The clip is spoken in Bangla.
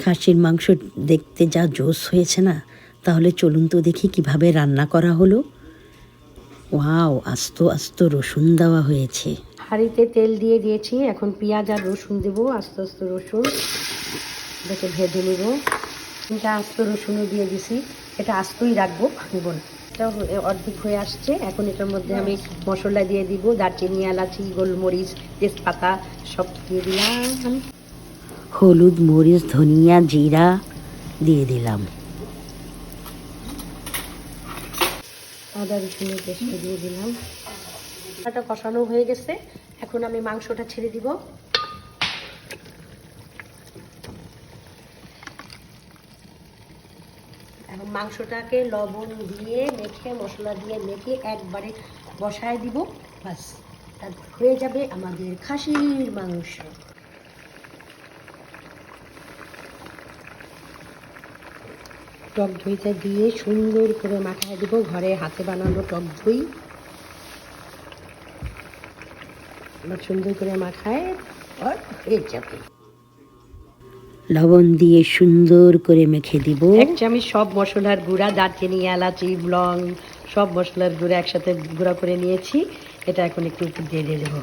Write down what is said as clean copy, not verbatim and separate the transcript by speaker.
Speaker 1: খাসির মাংস দেখতে যা জোস হয়েছে না, তাহলে চলুন তো দেখি কিভাবে রান্না করা হলো। ওয়াও, আস্ত আস্ত রসুন দেওয়া হয়েছে।
Speaker 2: হাঁড়িতে তেল দিয়ে দিয়েছি, এখন পেঁয়াজ আর রসুন দেবো। আস্তে আস্তে রসুন দেখে ভেজে নেব। এটা আস্ত রসুনও দিয়ে দিছি, এটা আস্তই রাখবো, ভাঙব না। এটা অর্ধেক হয়ে আসছে, এখন এটার মধ্যে আমি মশলা দিয়ে দিব, দারচিনি, এলাচি, গোলমরিচ, তেজপাতা সব দিয়ে দিলাম।
Speaker 1: হলুদ, মরিচ, ধনিয়া, জিরা দিয়ে দিলাম।
Speaker 2: আদা রসুনের পেস্ট দিয়ে দিলাম। এটা কষানো হয়ে গেছে, এখন আমি মাংসটা ছেড়ে দিব। এখন মাংসটাকে লবণ দিয়ে মেখে, মশলা দিয়ে মেখে একবারে বসায় দিব, বাস হয়ে যাবে আমাদের খাসির মাংস। টক দইটা দিয়ে সুন্দর করে মাখায় দিব, ঘরে হাতে বানানো টক দই। এবার সুন্দর করে মাখায় আর হয়ে যাবে।
Speaker 1: লবণ দিয়ে সুন্দর করে মেখে দিব।
Speaker 2: 1 চামচ সব মশলার গুঁড়া, দারচিনি, এলাচি, লং সব মশলার গুঁড়া একসাথে গুঁড়া করে নিয়েছি। এটা এখন একটু দিয়ে দেবো।